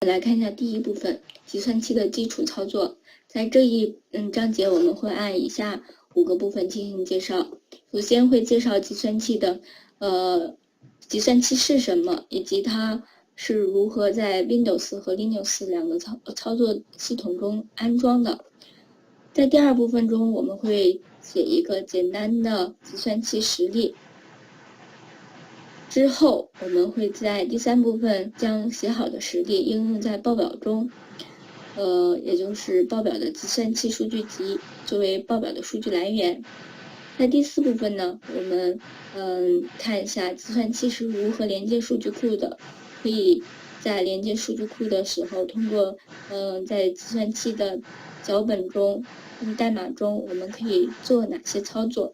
们来看一下第一部分，计算器的基础操作。在这一章节，我们会按以下5个部分进行介绍。首先会介绍计算器的计算器是什么，以及它是如何在 Windows 和 Linux 两个操作系统中安装的。在第二部分中，我们会写一个简单的计算器实例。之后，我们会在第3部分将写好的实例应用在报表中，也就是报表的计算器数据集作为报表的数据来源。在第4部分呢，我们看一下计算器是如何连接数据库的，可以在连接数据库的时候，通过在计算器的脚本中、代码中，我们可以做哪些操作。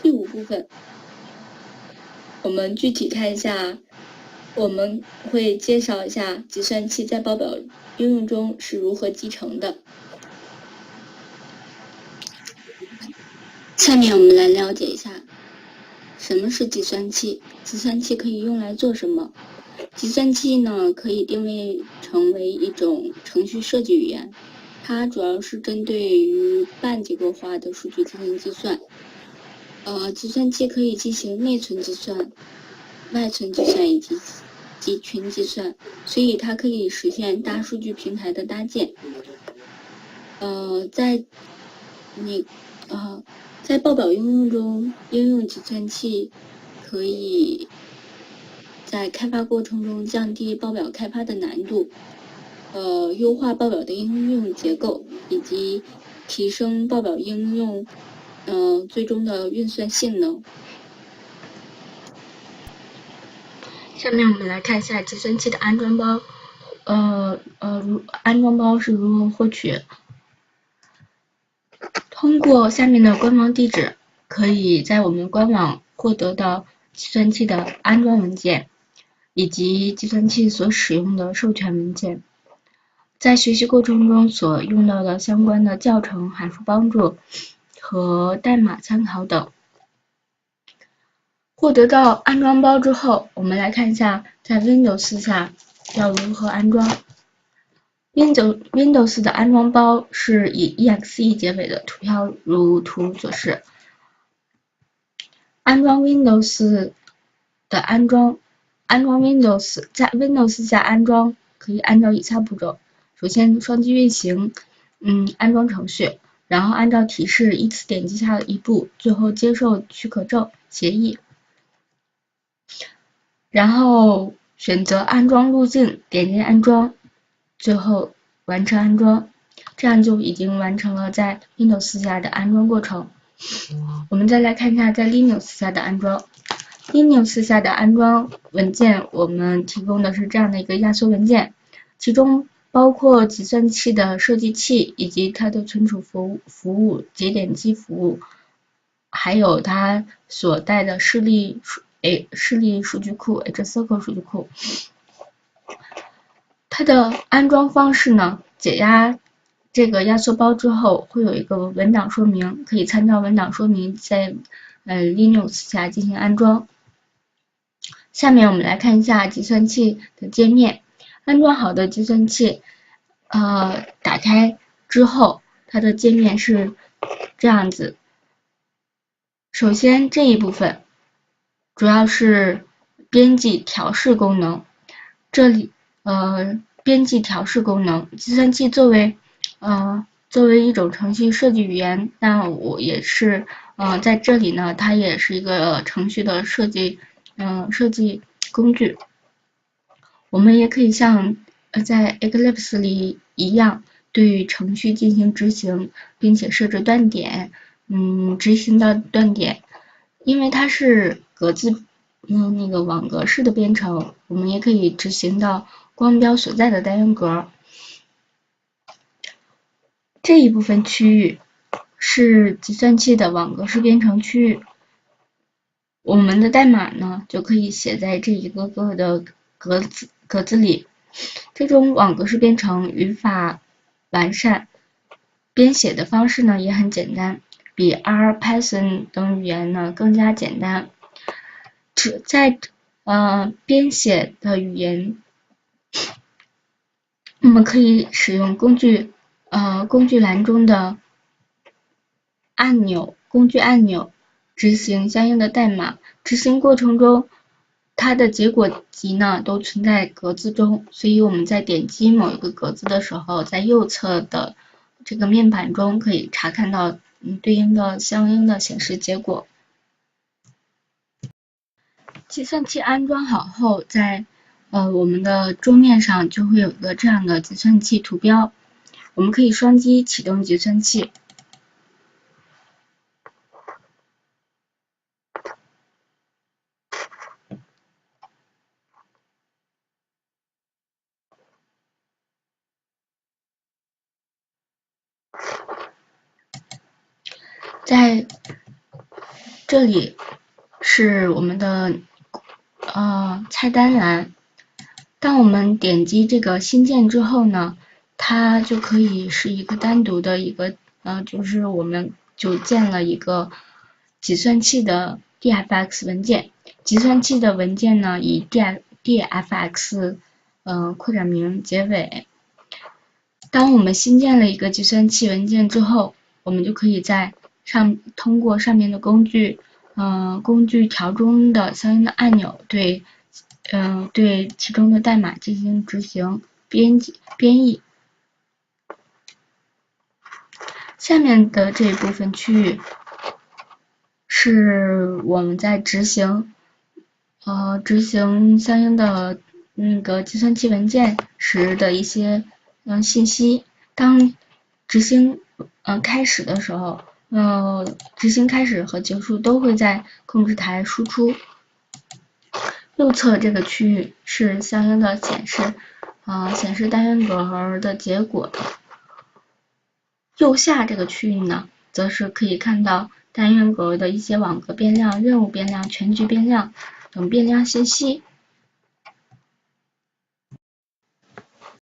第5部分。我们具体看一下，我们会介绍一下计算器在报表应用中是如何集成的。下面我们来了解一下什么是计算器，计算器可以用来做什么。计算器呢，可以定位成为一种程序设计语言，它主要是针对于半结构化的数据进行计算。计算器可以进行内存计算、外存计算以及集群计算，所以它可以实现大数据平台的搭建。在报表应用中，应用计算器可以在开发过程中降低报表开发的难度，优化报表的应用结构，以及提升报表应用最终的运算性能。下面我们来看一下计算器的安装包，安装包是如何获取。通过下面的官网地址，可以在我们官网获得到计算器的安装文件，以及计算器所使用的授权文件。在学习过程中所用到的相关的教程、函数帮助和代码参考等。获得到安装包之后，我们来看一下在 Windows 下要如何安装。Windows 的安装包是以 exe 结尾的图标如图所示。安装 Windows 的安装 Windows 在 Windows 下安装可以按照以下步骤。首先双击运行，安装程序，然后按照提示依次点击下一步，最后接受许可证协议。然后选择安装路径，点击安装，最后完成安装，这样就已经完成了在 Windows 下的安装过程。我们再来看一下在 Linux 下的安装。Linux 下的安装文件，我们提供的是这样的一个压缩文件，其中包括计算器的设计器以及它的存储服务、节点机服务，还有它所带的示例数据库 HCircle 数据库。它的安装方式呢，解压这个压缩包之后会有一个文档说明，可以参照文档说明在Linux 下进行安装。下面我们来看一下计算器的界面。安装好的计算器打开之后，它的界面是这样子。首先这一部分主要是编辑调试功能，这里编辑调试功能，计算器作为一种程序设计语言，那我也是在这里呢，它也是一个程序的设计工具。我们也可以像在 Eclipse 里一样，对程序进行执行，并且设置断点，执行到断点。因为它是网格式的编程，我们也可以执行到光标所在的单元格。这一部分区域是计算器的网格式编程区域，我们的代码呢就可以写在这一个个的格子里。这种网格式编程语法完善，编写的方式呢也很简单，比 R、Python 等语言呢更加简单。在编写的语言们可以使用工具栏中的工具按钮执行相应的代码。执行过程中，它的结果集呢都存在格子中，所以我们在点击某一个格子的时候，在右侧的这个面板中可以查看到对应的相应的显示结果。计算器安装好后，在我们的桌面上就会有一个这样的计算器图标，我们可以双击启动计算器。在这里是我们的菜单栏，当我们点击这个新建之后呢，它就可以是一个单独的一个就是我们就建了一个计算器的 DFX 文件。计算器的文件呢以 DFX 扩展名结尾。当我们新建了一个计算器文件之后，我们就可以通过上面的工具条中的相应的按钮对其中的代码进行执行编译。下面的这一部分区域是我们在执行相应的那个计算器文件时的一些信息。当执行开始的时候，执行开始和结束都会在控制台输出。右侧这个区域是相应的显示单元格的结果的。右下这个区域呢，则是可以看到单元格的一些网格变量、任务变量、全局变量等变量信息。